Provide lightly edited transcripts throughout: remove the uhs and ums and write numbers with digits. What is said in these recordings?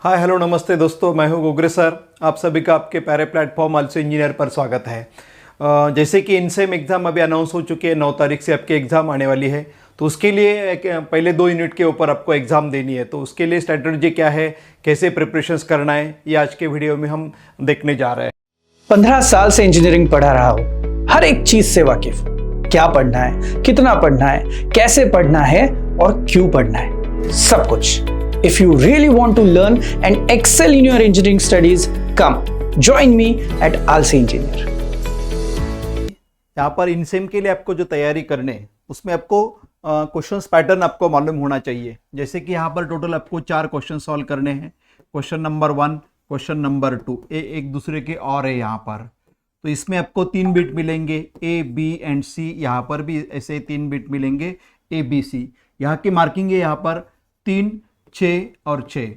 Hi hello नमस्ते दोस्तों, मैं हूं गोगरे सर। आप सभी का आपके प्यारे प्लेटफॉर्म आल्सो इंजीनियर पर स्वागत है। जैसे कि इनसेम एग्ज़ाम अभी अनाउंस हो चुके हैं, 9 तारीख से आपके एग्ज़ाम आने वाली है। तो उसके लिए पहले 2 यूनिट के ऊपर आपको एग्ज़ाम देनी है। तो उसके लिए स्ट्रेटजी क्या है, कैसे प्रिपरेशंस करना है, ये आज के वीडियो में हम देखने जा रहे हैं। 15 साल से इंजीनियरिंग पढ़ा रहा हूं, हर एक चीज से वाकिफ हूं। क्या पढ़ना है, कितना पढ़ना है, कैसे पढ़ना है और क्यों पढ़ना है, सब कुछ। If you really want to learn and excel in your engineering studies, come join me at ALSI Engineer. यहाँ पर इनसेम के लिए आपको जो तैयारी करने है उसमें आपको क्वेश्चंस पैटर्न आपको मालूम होना चाहिए। जैसे कि यहाँ पर टोटल आपको 4 क्वेश्चन सॉल्व करने हैं। क्वेश्चन नंबर 1, क्वेश्चन नंबर 2 एक दूसरे के और है यहाँ पर। तो इसमें आपको 3 बिट मिलेंगे, ए बी एंड सी। यहाँ पर भी ऐसे 3 बिट मिलेंगे, ए बी सी। यहाँ की मार्किंग है यहाँ पर 3, 6 और 6,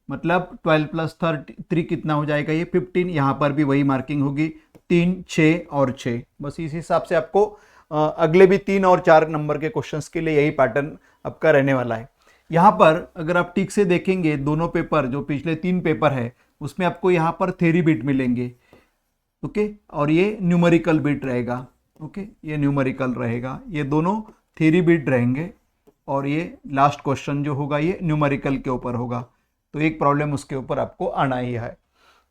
मतलब 12 + 3 कितना हो जाएगा, ये 15। यहाँ पर भी वही मार्किंग होगी, 3, 6 और 6। बस इस हिसाब से आपको अगले भी 3 और 4 नंबर के क्वेश्चंस के लिए यही पैटर्न आपका रहने वाला है। यहाँ पर अगर आप ठीक से देखेंगे, दोनों पेपर जो पिछले 3 पेपर है उसमें आपको यहाँ पर थ्योरी बिट मिलेंगे, ओके, और ये न्यूमेरिकल बिट रहेगा, ओके, ये न्यूमेरिकल रहेगा, ये दोनों थ्योरी बिट रहेंगे। और ये लास्ट क्वेश्चन जो होगा ये न्यूमेरिकल के ऊपर होगा। तो एक प्रॉब्लम उसके ऊपर आपको आना ही है।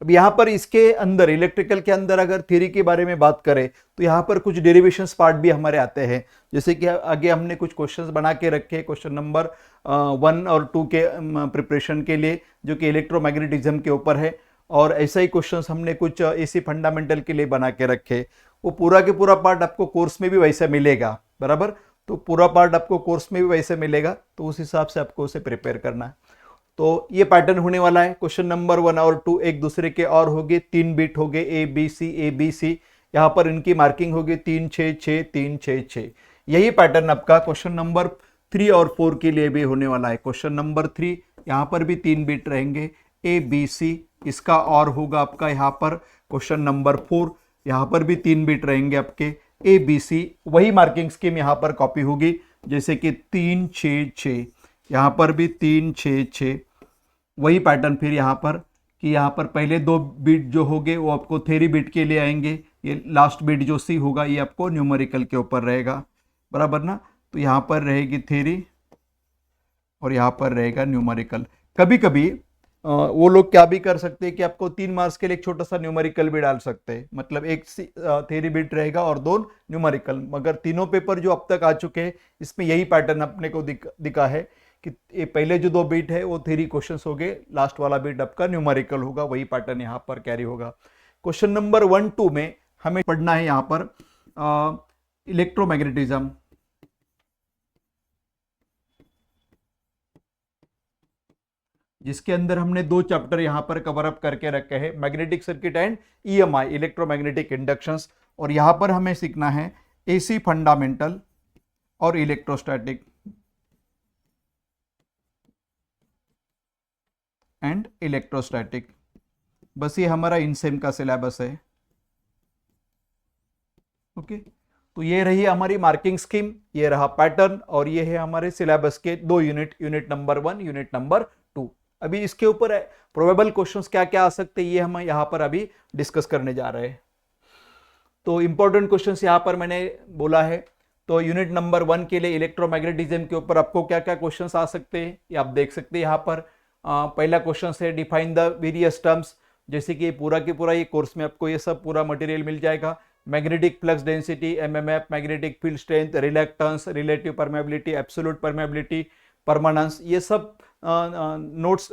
अब यहाँ पर इसके अंदर इलेक्ट्रिकल के अंदर अगर थ्योरी के बारे में बात करें तो यहाँ पर कुछ डेरिवेशंस पार्ट भी हमारे आते हैं। जैसे कि आगे हमने कुछ क्वेश्चंस बना के रखे, क्वेश्चन नंबर 1 और 2 के प्रिपरेशन के लिए, जो कि इलेक्ट्रोमैग्नेटिज्म के ऊपर है। और ऐसा ही क्वेश्चंस हमने कुछ एसी फंडामेंटल के लिए बना के रखे। वो पूरा के पूरा पार्ट आपको कोर्स में भी वैसे मिलेगा, बराबर। तो पूरा पार्ट आपको कोर्स में भी वैसे मिलेगा, तो उस हिसाब से आपको उसे प्रिपेयर करना है। तो ये पैटर्न होने वाला है। क्वेश्चन नंबर 1 और 2 एक दूसरे के और होंगे, 3 बिट हो गए, A B C, A B C. यहाँ पर इनकी मार्किंग होगी 3, 6, 6, 3, 6, 6। यही पैटर्न आपका क्वेश्चन नंबर 3 और 4 के लिए भी होने वाला है। क्वेश्चन नंबर 3 यहाँ पर भी 3 बिट रहेंगे, ए बी सी। इसका और होगा आपका यहाँ पर क्वेश्चन नंबर 4, यहाँ पर भी 3 बिट रहेंगे आपके, ए बी सी। वही मार्किंग स्कीम यहाँ पर कॉपी होगी, जैसे कि 3, 6, 6। यहाँ पर भी 3, 6, 6। वही पैटर्न फिर यहाँ पर कि यहाँ पर पहले 2 बिट जो होंगे वो आपको थ्योरी बिट के लिए आएंगे। ये लास्ट बिट जो सी होगा ये आपको न्यूमेरिकल के ऊपर रहेगा, बराबर ना। तो यहाँ पर रहेगी थ्योरी और यहाँ पर रहेगा न्यूमेरिकल। कभी कभी वो लोग क्या भी कर सकते हैं कि आपको 3 मार्क्स के लिए एक छोटा सा न्यूमेरिकल भी डाल सकते हैं, मतलब एक थ्योरी बिट रहेगा और 2 न्यूमेरिकल। मगर तीनों पेपर जो अब तक आ चुके हैं इसमें यही पैटर्न अपने को दिखा है कि ये पहले जो 2 बिट है वो थ्योरी क्वेश्चंस हो गए, लास्ट वाला बिट आपका न्यूमेरिकल होगा। वही पैटर्न यहाँ पर कैरी होगा। क्वेश्चन नंबर 1, 2 में हमें पढ़ना है यहाँ पर इलेक्ट्रोमैग्नेटिज्म, जिसके अंदर हमने 2 चैप्टर यहाँ पर कवर अप करके रखे हैं, magnetic circuit and EMI, electromagnetic inductions. और यहाँ पर हमें सीखना है एसी फंडामेंटल और इलेक्ट्रोस्टैटिक एंड इलेक्ट्रोस्टैटिक। बस ये हमारा इनसेम का सिलेबस है, ओके। तो ये रही हमारी मार्किंग स्कीम, ये रहा पैटर्न, और ये है हमारे सिलेबस के 2 unit, unit number 1, unit number 2। अभी इसके ऊपर प्रोबेबल क्वेश्चंस क्या क्या आ सकते हैं ये हम यहाँ पर अभी डिस्कस करने जा रहे हैं। तो इंपॉर्टेंट क्वेश्चंस यहाँ पर मैंने बोला है। तो यूनिट नंबर 1 के लिए इलेक्ट्रोमैग्नेटिज्म के ऊपर आपको क्या क्या क्वेश्चंस आ सकते हैं ये आप देख सकते हैं यहाँ पर। पहला क्वेश्चन है डिफाइन द वेरियस टर्म्स। जैसे कि पूरा के पूरा ये कोर्स में आपको ये सब पूरा मटेरियल मिल जाएगा। Magnetic flux density, MMF, magnetic field strength, reluctance, relative permeability, absolute permeability, permeance, ये सब नोट्स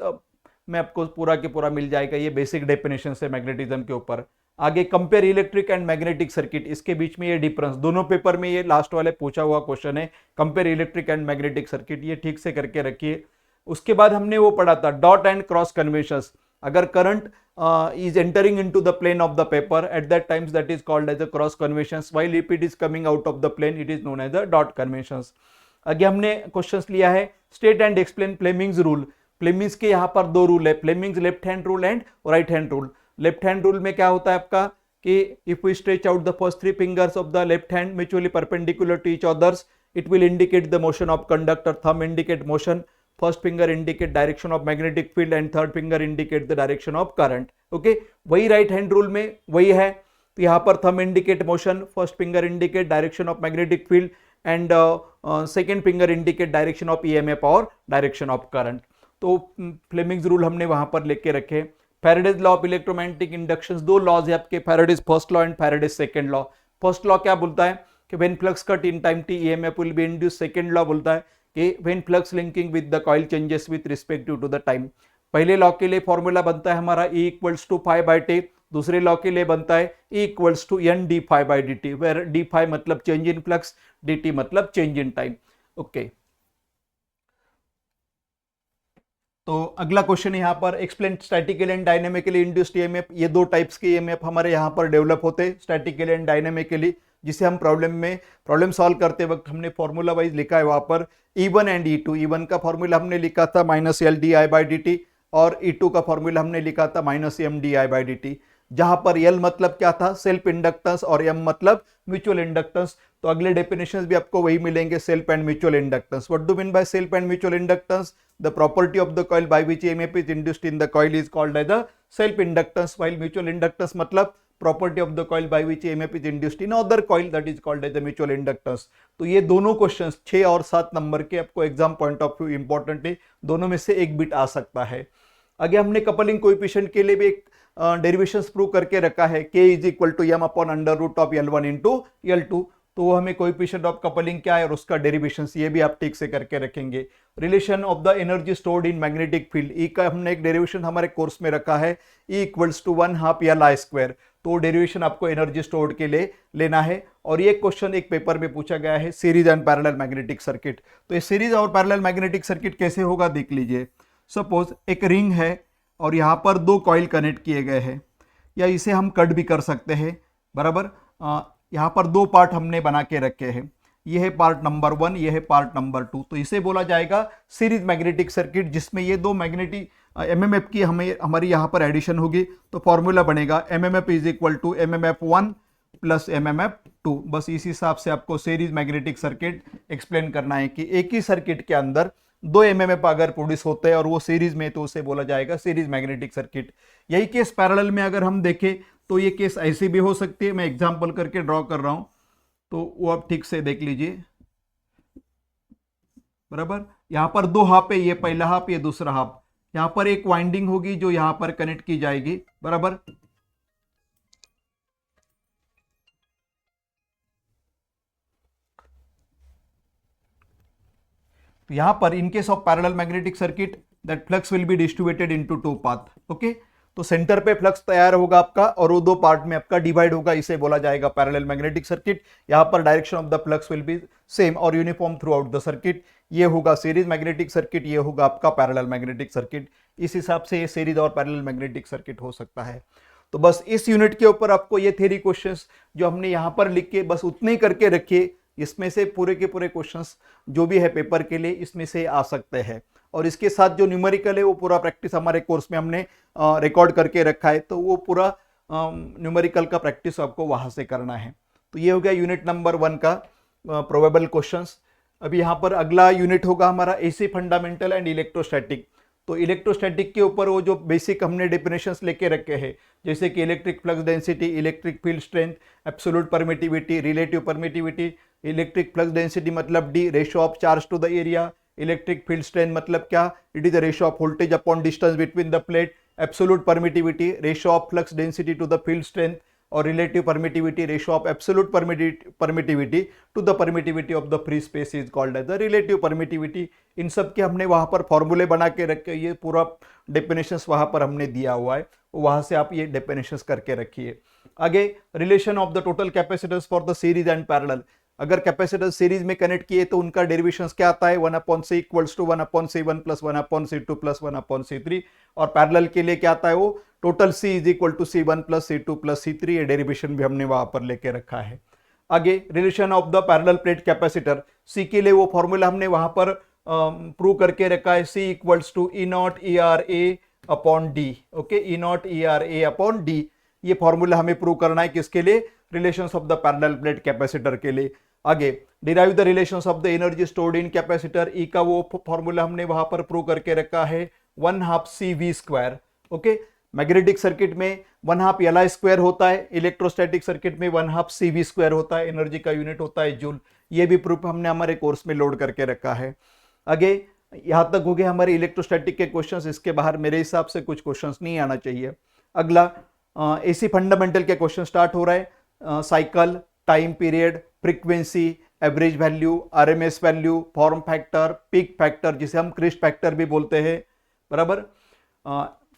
में आपको पूरा के पूरा मिल जाएगा। ये बेसिक डेफिनेशन है मैग्नेटिज्म के ऊपर। आगे compare electric and magnetic circuit, इसके बीच में ये डिफरेंस, दोनों पेपर में ये लास्ट वाले पूछा हुआ क्वेश्चन है, compare electric and magnetic circuit, ये ठीक से करके रखिए। उसके बाद हमने वो पढ़ा था डॉट एंड क्रॉस कन्वेंशंस। अगर current is entering into the plane of the paper, at that times that is called as a cross conventions, while if it is coming out of the plane it is known as the dot conventions. आगे हमने questions लिया है state and explain Fleming's rule. Fleming's के यहाँ पर 2 rule है, Fleming's left hand rule and right hand rule. Left hand rule में क्या होता है आपका कि if we stretch out the first 3 fingers of the left hand mutually perpendicular to each others, it will indicate the motion of conductor, thumb indicate motion, first finger indicate direction of magnetic field and third finger indicate the direction of current. Okay, वही right hand rule में वही है। तो यहाँ पर thumb indicate motion, first finger indicate direction of magnetic field and second finger indicate direction of EMF और direction of current. तो Fleming's rule हमने वहां पर लेके रखे। Faraday's law of electromagnetic induction, दो लॉज है आपके, Faraday's first law and Faraday's second law. First law क्या बोलता है कि when flux cut in time t EMF will be induce. Second law बोलता है कि when flux linking with the coil changes with respective to the time. पहले law के लिए फॉर्मूला बनता है हमारा E equals to phi by t, दूसरे लॉ के लिए बनता है E equals to n d phi by d t, where d phi मतलब change in flux, D T मतलब चेंज इन टाइम। ओके, तो अगला क्वेश्चन यहाँ पर explain statically and dynamically induced EMF. ये दो टाइप्स के ईएमएफ हमारे यहाँ पर डेवलप होते हैं, स्टैटिकली एंड डायनेमिकली, जिसे हम प्रॉब्लम सॉल्व करते वक्त हमने फॉर्मूला वाइज लिखा है वहां पर E1 एंड E2। E1 का फॉर्मूला हमने लिखा था minus l d i by d t और E2 का फॉर्मूला हमने लिखा था minus m d i by d t, जहां पर L मतलब क्या था, सेल्फ इंडक्टेंस, और M मतलब म्यूचुअल इंडक्टेंस। तो अगले डेफिनेशंस भी आपको वही मिलेंगे, self and mutual inductance. What do mean by self and mutual inductance? The property of the coil by which EMF is induced in the coil is called as the self inductance, while mutual inductance मतलब property of the coil by which EMF is induced in other coil, that is called as the mutual inductance. तो ये दोनों questions 6 और 7 number के आपको exam point of view important है, दोनों में से एक बिट आ सकता है। आगे हमने कपलिंग कोएफिशिएंट के लिए भी एक डेरिवेशंस प्रूव करके रखा है, k is equal to m upon under root of L1 into L2। तो वो हमें कोएफिशिएंट ऑफ कपलिंग क्या है और उसका डेरिवेशंस ये भी आप ठीक से करके रखेंगे। Relation of the energy stored in magnetic field, E का हमने एक डेरिवेशन हमारे कोर्स में रखा है, E equals to 1/2 L I square. तो डेरिवेशन आपको एनर्जी स्टोर्ड के लिए लेना है। और ये क्वेश्चन एक पेपर में पूछा गया है, series and parallel magnetic circuit. तो ये सीरीज और पैरेलल मैग्नेटिक सर्किट कैसे होगा देख लीजिए। सपोज एक रिंग है और यहाँ पर दो कॉइल कनेक्ट किए गए हैं, या इसे हम कट भी कर सकते हैं, बराबर। यहाँ पर दो पार्ट हमने बना के रखे हैं, ये है पार्ट नंबर 1, ये है पार्ट नंबर 2। तो इसे बोला जाएगा सीरीज मैग्नेटिक सर्किट, जिसमें ये दो मैग्नेटिक एमएमएफ की हमारी यहाँ पर एडिशन होगी। तो फॉर्मूला बनेगा MMF is equal to MMF1 plus MMF2। बस इस हिसाब से आपको सीरीज मैग्नेटिक सर्किट एक्सप्लेन करना है कि एक ही सर्किट के अंदर दो एमएमएफ अगर प्रोड्यूस होते हैं और वो सीरीज में, तो उसे बोला जाएगा सीरीज मैग्नेटिक सर्किट। यही केस पैरेलल में अगर हम देखें तो ये केस ऐसी भी हो सकती है, मैं एग्जांपल करके ड्रॉ कर रहा हूं, तो वो आप ठीक से देख लीजिए, बराबर। यहां पर दो हाफ है, ये पहला हाफ, ये दूसरा हाफ। यहां पर एक वाइंडिंग होगी जो यहां पर कनेक्ट की जाएगी, बराबर। तो यहां पर in case of parallel magnetic circuit that flux will be distributed into 2 path. Okay, तो सेंटर पे फ्लक्स तैयार होगा आपका और वो दो पार्ट में आपका डिवाइड होगा, इसे बोला जाएगा पैरेलल मैग्नेटिक सर्किट। यहां पर direction of the flux will be same और uniform throughout the circuit. ये होगा सीरीज मैग्नेटिक सर्किट, ये होगा आपका पैरेलल मैग्नेटिक सर्किट। इस हिसाब से ये सीरीज और पैरेलल मैग्नेटिक सर्किट हो सकता है। तो बस इस यूनिट के ऊपर आपको ये थ्योरी क्वेश्चंस जो हमने यहां पर लिख के बस उतने ही करके रखिए, इसमें से पूरे के पूरे क्वेश्चंस जो भी है पेपर के लिए इसमें से आ सकते हैं। और इसके साथ जो न्यूमेरिकल है वो पूरा प्रैक्टिस हमारे कोर्स में हमने रिकॉर्ड करके रखा है, तो वो पूरा न्यूमेरिकल का प्रैक्टिस आपको वहां से करना है। तो ये हो गया यूनिट नंबर 1 का प्रोबेबल क्वेश्चंस। अभी यहाँ पर अगला यूनिट होगा हमारा एसी फंडामेंटल एंड इलेक्ट्रोस्टैटिक। तो इलेक्ट्रोस्टैटिक के ऊपर वो जो बेसिक हमने डेफिनेशंस लेके रखे हैं, जैसे कि electric flux density, electric field strength, absolute permittivity, relative permittivity. Electric flux density मतलब D, ratio of charge to the area. Electric field strength मतलब क्या, it is the ratio of voltage upon distance between the plate. Absolute permittivity, ratio of flux density to the field strength. और relative permittivity, ratio of absolute permittivity to the permittivity of the free space is called as the relative permittivity. इन सब के हमने वहां पर फॉर्मूले बना के रखे, ये पूरा डेफिनेशंस वहां पर हमने दिया हुआ है, वहां से आप ये डेफिनेशंस करके रखिए। आगे relation of the total capacitance for the series and parallel. अगर कैपेसिटर सीरीज में कनेक्ट किए तो उनका डेरिवेशंस क्या आता है, 1/c equals to 1/c1 plus 1/c2 plus 1/c3। और पैरेलल के लिए क्या आता है, वो total C is equal to C1 plus C2 plus C3। ये डेरिवेशन भी हमने वहां पर लेके रखा है। आगे relation of the parallel plate capacitor, C के लिए वो फॉर्मूला हमने वहां पर प्रूव करके रखा है, C equals to E0 ERA upon D। Okay, E0 ERA upon D, ये फॉर्मूला हमें प्रूव करना है किसके लिए, relations of the parallel plate capacitor के लिए। आगे derive the relations of the energy stored in capacitor, E का वो फॉर्मूला हमने वहां पर प्रूव करके रखा है 1/2 CV²। ओके, मैग्नेटिक सर्किट में 1/2 Li² होता है, इलेक्ट्रोस्टैटिक सर्किट में 1/2 CV² होता है, एनर्जी का यूनिट होता है जूल। ये भी प्रूफ हमने हमारे कोर्स में लोड करके रखा है। आगे यहां तक हो गए हमारे इलेक्ट्रोस्टैटिक के क्वेश्चंस, इसके बाहर मेरे हिसाब से कुछ क्वेश्चंस नहीं आना चाहिए। अगला एसी फंडामेंटल के क्वेश्चन स्टार्ट हो रहा है। Cycle, time period, frequency, average value, RMS value, form factor, peak factor जिसे हम क्रिस्ट फैक्टर भी बोलते हैं, बराबर।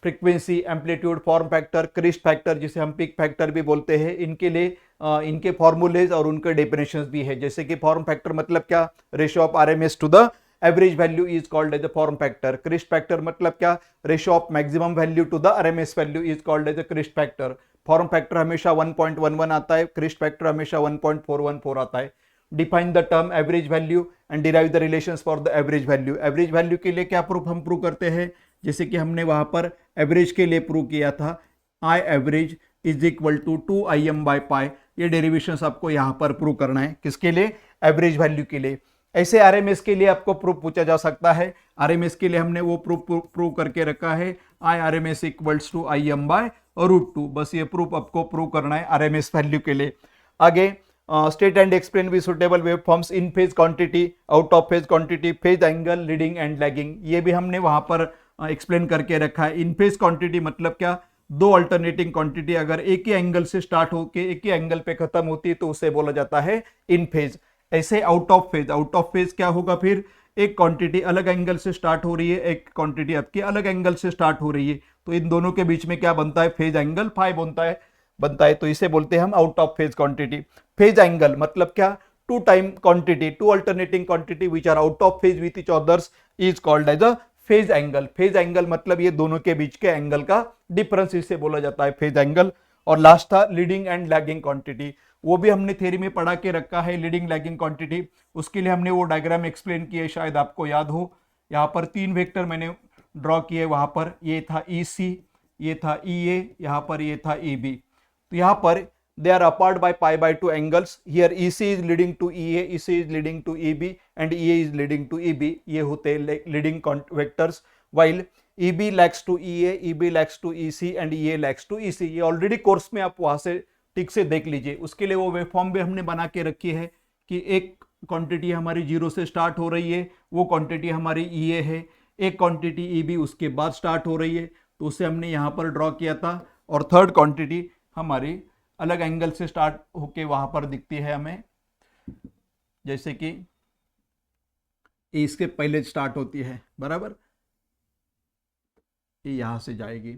Frequency, amplitude, form factor, crest factor जिसे हम पीक फैक्टर भी बोलते हैं, इनके लिए इनके फॉर्मूलेज और उनके डेफिनेशंस भी है। जैसे कि फॉर्म फैक्टर मतलब क्या, ratio of RMS to the average value is called as a form factor. Crest factor मतलब क्या, ratio of maximum value to the RMS value is called as a crest factor. Form factor हमेशा 1.11 आता है, Christ factor हमेशा 1.414 आता है। Define the term average value and derive the relations for the average value. Average value के लिए क्या proof हम प्रूव करते हैं, जैसे कि हमने वहां पर एवरेज के लिए प्रूव किया था, I average is equal to 2Im/π। ये डेरिवेशंस आपको यहां पर प्रूव करना है, किसके लिए, एवरेज वैल्यू के लिए। ऐसे आरएमएस के लिए आपको प्रूफ पूछा जा सकता है। आरएमएस के लिए हमने वो प्रूव करके रखा है, आई आरएमएस इक्वल्स टू Im/√2। बस ये प्रूफ आपको प्रूव करना है आरएमएस वैल्यू के लिए। आगे state and explain with suitable wave forms in phase quantity, out of phase quantity, phase angle, leading and lagging, ये भी हमने वहां पर एक्सप्लेन करके रखा है। इन फेज क्वांटिटी मतलब क्या, दो अल्टरनेटिंग क्वांटिटी अगर एक ही एंगल से स्टार्ट होकर एक ही एंगल पे खत्म होती है तो उसे बोला जाता है इन फेज। ऐसे आउट ऑफ फेज क्या होगा, फिर एक क्वांटिटी अलग एंगल से स्टार्ट हो रही है, एक क्वांटिटी आपकी अलग एंगल से स्टार्ट हो रही है, तो इन दोनों के बीच में क्या बनता है, फेज एंगल फाई बनता है, तो इसे बोलते हैं हम out of phase quantity. Phase angle मतलब क्या, two time quantity, two alternating quantity which are out of phase with each others is called as a phase angle. Phase angle मतलब ये दोनों के बीच के एंगल का डिफरेंस, इसे बोला जाता है फेज एंगल। और लास्ट था लीडिंग एंड लैगिंग क्वांटिटी, वो भी हमने थ्योरी में पढ़ा के रखा है, लीडिंग लैगिंग क्वांटिटी। उसके लिए हमने वो डायग्राम एक्सप्लेन किया, शायद आपको याद हो। यहाँ पर 3 वेक्टर मैंने ड्रॉ किए, वहां पर ये था EC, ये था EA, यहाँ पर ये था EB। तो यहाँ पर they are apart by π/2 angles. Here EC is leading to EA, EC is leading to EB and EA is leading to EB. ये होते leading vectors, while EB lags to EA, EB lags to EC and EA lags to EC. ये already course में आप वहां से ठीक से देख लीजिए। उसके लिए वो वेवफॉर्म भी हमने बना के रखी है कि एक क्वांटिटी हमारी 0 से स्टार्ट हो रही है, वो क्वांटिटी हमारी EA है, एक क्वांटिटी EB उसके बाद स्टार्ट हो रही है, तो उसे हमने यहाँ पर ड्रॉ किया था। और थर्ड क्वांटिटी हमारी अलग एंगल से स्टार्ट होके वहां पर दिखती है हमें, जैसे कि इसके पहले स्टार्ट होती है, बराबर, ये यहां से जाएगी,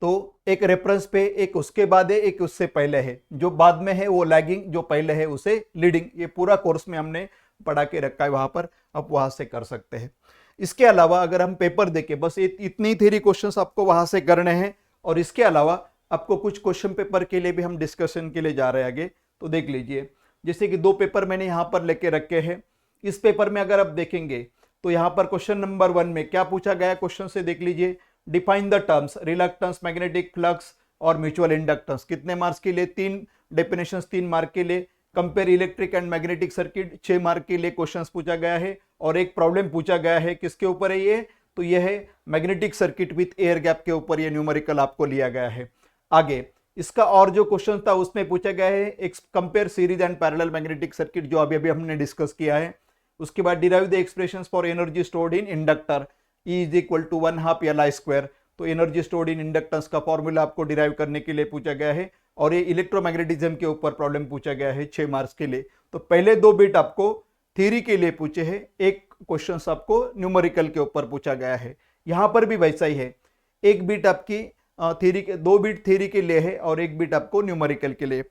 तो एक रेफरेंस पे एक उसके बाद है, एक उससे पहले है, जो बाद में है वो लैगिंग, जो पहले है उसे लीडिंग। ये पूरा कोर्स में हमने पढ़ा के रखा है वहां पर, आप वहां से कर सकते हैं। इसके अलावा अगर हम पेपर देखें, बस इतनी थ्योरी क्वेश्चंस आपको वहां से करने हैं, और इसके अलावा आपको कुछ क्वेश्चन पेपर के लिए भी हम डिस्कशन के लिए जा रहे हैं आगे, तो देख लीजिए। जैसे कि 2 पेपर मैंने यहाँ पर लेके रखे हैं। इस पेपर में अगर आप देखेंगे तो यहाँ पर क्वेश्चन नंबर 1 में क्या पूछा गया, क्वेश्चन से देख लीजिए, define the terms reluctance, magnetic flux और म्यूचुअल इंडक्टेंस। कितने मार्क्स के लिए, 3 डेफिनेशंस 3 मार्क के लिए। Compare electric and magnetic circuit 6 mark के लिए क्वेश्चन पूछा गया है, और एक प्रॉब्लम पूछा गया है, किसके ऊपर है ये, तो ये है magnetic circuit with air gap के ऊपर, ये न्यूमेरिकल आपको लिया गया है। आगे इसका और जो क्वेश्चन था उसमें पूछा गया है एक compare series and parallel magnetic circuit, जो अभी हमने डिस्कस किया है। उसके बाद derive the expressions for energy stored in inductor, E is equal to 1/2 Li²। तो एनर्जी स्टोर्ड इन इंडक्टेंस का फॉर्मूला आपको डिराइव करने के लिए पूछा गया है, और ये इलेक्ट्रोमैग्नेटिज्म के ऊपर प्रॉब्लम पूछा गया है 6 मार्क्स के लिए। तो पहले 2 बिट आपको थ्योरी के लिए पूछे हैं, एक क्वेश्चन आपको न्यूमेरिकल के ऊपर पूछा गया है। यहां पर भी वैसा ही है, एक बिट आपकी थ्योरी के, 2 बिट थ्योरी के लिए है और 1 बिट आपको न्यूमेरिकल के लिए।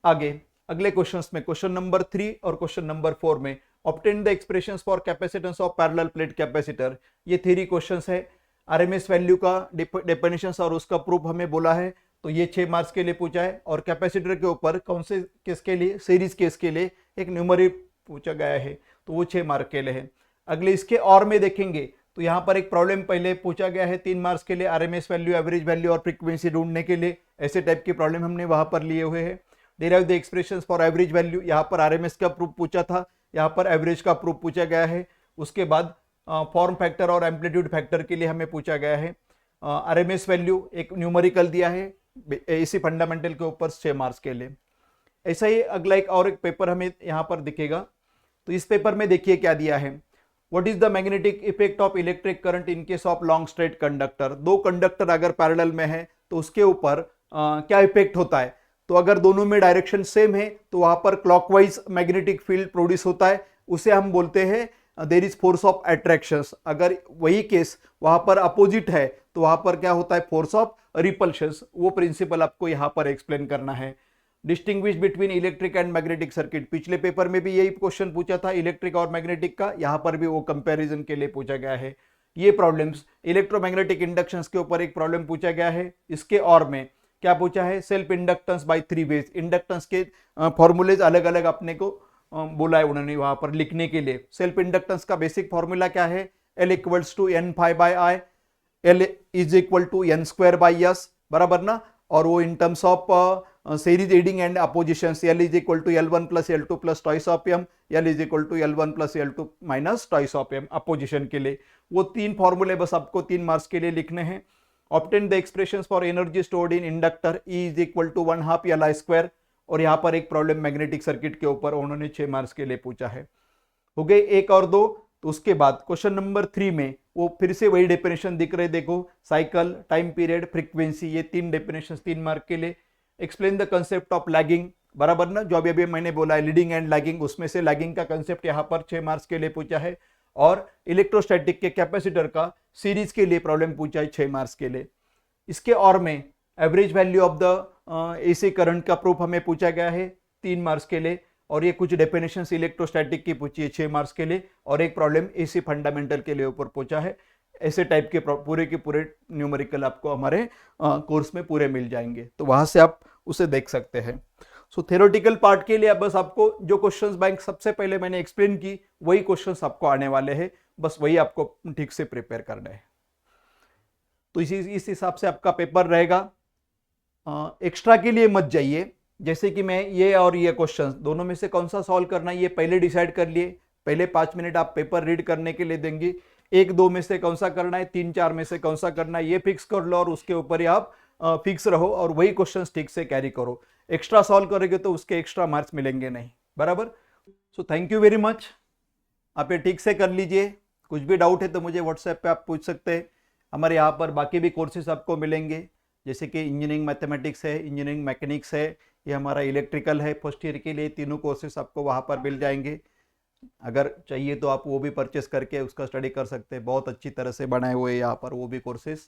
आगे अगले क्वेश्चंस में क्वेश्चन नंबर 3 और क्वेश्चन नंबर 4 में obtain the expressions for capacitance of parallel plate capacitor, ये थ्योरी क्वेश्चंस है। आरएमएस वैल्यू का डेफिनेशंस और उसका प्रूफ हमें बोला है, तो ये 6 मार्क्स के लिए पूछा है। और कैपेसिटर के ऊपर कौन से केस के लिए, सीरीज केस के लिए एक न्यूमेरिक पूछा गया है, तो वो 6 मार्क के लिए है। अगले इसके और में देखेंगे तो यहाँ पर एक प्रॉब्लम पहले पूछा गया है 3 मार्क्स के लिए, आरएमएस वैल्यू, एवरेज वैल्यू और फ्रीक्वेंसी ढूंढने के लिए, ऐसे टाइप की प्रॉब्लम हमने वहां पर लिए हुए हैं। Derive the expressions for average value, यहाँ पर आरएमएस का प्रूफ पूछा था, यहाँ पर एवरेज का प्रूफ पूछा गया है। उसके बाद फॉर्म फैक्टर और एम्पलीट्यूड फैक्टर के लिए हमें पूछा गया है। आरएमएस वैल्यू एक न्यूमेरिकल दिया है इसी फंडामेंटल के ऊपर 6 मार्क्स के लिए। ऐसा ही अगला एक और एक पेपर हमें यहाँ पर दिखेगा। तो इस पेपर में देखिए क्या दिया है, what is the magnetic effect of electric current in case of long straight conductor. दो कंडक्टर अगर पैरेलल में है तो उसके ऊपर क्या इफेक्ट होता है। तो अगर दोनों में डायरेक्शन सेम है तो वहां पर क्लॉकवाइज मैग्नेटिक फील्ड प्रोड्यूस होता है, उसे हम बोलते हैं there is force of attraction. अगर वही केस वहां पर अपोजिट है तो वहां पर क्या होता है, फोर्स ऑफ रिपल्शन। वो प्रिंसिपल आपको यहां पर एक्सप्लेन करना है। Distinguish between electric and magnetic circuit, पिछले पेपर में भी यही क्वेश्चन पूछा था इलेक्ट्रिक और मैग्नेटिक का, यहां पर भी वो कंपैरिजन के लिए पूछा गया है। ये प्रॉब्लम्स इलेक्ट्रोमैग्नेटिक इंडक्शंस के ऊपर एक प्रॉब्लम पूछा गया है। इसके और में क्या पूछा है, self inductance by 3 ways. Inductance के फॉर्मूलेज अलग अलग अपने को बोला है उन्होंने वहां पर लिखने के लिए। सेल्फ इंडक्टेंस का बेसिक फॉर्मूला क्या है, L equals to N phi by I, L is equal to N square by S, बराबर ना। और वो in terms of series aiding and opposition, L is equal to L1 plus L2 plus twice of M, L is equal to L1 plus L2 minus twice of M opposition के लिए। वो 3 फॉर्मूले बस आपको 3 मार्क्स के लिए लिखने हैं। Obtain the expressions for energy stored in inductor, E is equal to 1/2 Li square. और यहाँ पर एक प्रॉब्लम मैग्नेटिक सर्किट के ऊपर उन्होंने 6 मार्क्स के लिए पूछा है। हो गए 1 और 2। तो उसके बाद क्वेश्चन नंबर 3 में वो फिर से वही डेफिनेशन दिख रहे, देखो साइकिल, टाइम पीरियड, फ्रीक्वेंसी, ये 3 डेफिनेशन 3 मार्क के लिए। Explain the concept of lagging, बराबर ना, जो अभी मैंने बोला है लीडिंग एंड लैगिंग, उसमें से लैगिंग का कंसेप्ट यहाँ पर 6 मार्क्स के लिए पूछा है। और इलेक्ट्रोस्टैटिक के कैपेसिटर का सीरीज के लिए प्रॉब्लम पूछा है 6 मार्क्स के लिए। इसके और में average value of the AC current का प्रूफ हमें पूछा गया है 3 मार्क्स के लिए। और ये कुछ डेफिनेशंस इलेक्ट्रोस्टैटिक की पूछी है 6 मार्क्स के लिए। और एक प्रॉब्लम एसी फंडामेंटल के लिए ऊपर पूछा है। ऐसे टाइप के पूरे के पूरे न्यूमेरिकल आपको हमारे कोर्स में पूरे मिल जाएंगे, तो वहां से आप उसे देख सकते हैं। सो थ्योरेटिकल पार्ट के लिए अब बस आपको जो क्वेश्चंस बैंक सबसे पहले मैंने एक्सप्लेन की वही क्वेश्चंस आपको आने वाले हैं, बस वही आपको ठीक से प्रिपेयर करना है। तो इस हिसाब से आपका पेपर रहेगा। एक्स्ट्रा के लिए मत जाइए, जैसे कि मैं ये और ये क्वेश्चंस दोनों में से कौन सा सॉल्व करना है ये पहले डिसाइड कर लिए। पहले 5 मिनट आप पेपर रीड करने के लिए देंगे, 1-2 में से कौन सा करना है, 3-4 में से कौन सा करना है, ये फिक्स कर लो और उसके ऊपर ही आप फिक्स रहो और वही क्वेश्चंस ठीक से कैरी करो। एक्स्ट्रा सॉल्व करोगे तो उसके एक्स्ट्रा मार्क्स मिलेंगे नहीं, बराबर। So thank you very much, आप ये ठीक से कर लीजिए। कुछ भी डाउट है तो मुझे व्हाट्सएप पे आप पूछ सकते हैं। हमारे यहाँ पर बाकी भी कोर्सेज आपको मिलेंगे, जैसे कि इंजीनियरिंग मैथमेटिक्स है, इंजीनियरिंग मैकेनिक्स है, ये हमारा इलेक्ट्रिकल है फर्स्ट ईयर के लिए। तीनों कोर्सेज आपको वहाँ पर मिल जाएंगे। अगर चाहिए तो आप वो भी परचेस करके उसका स्टडी कर सकते हैं, बहुत अच्छी तरह से बनाए हुए यहाँ पर वो भी courses.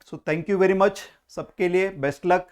So thank you very much, सबके लिए बेस्ट लक।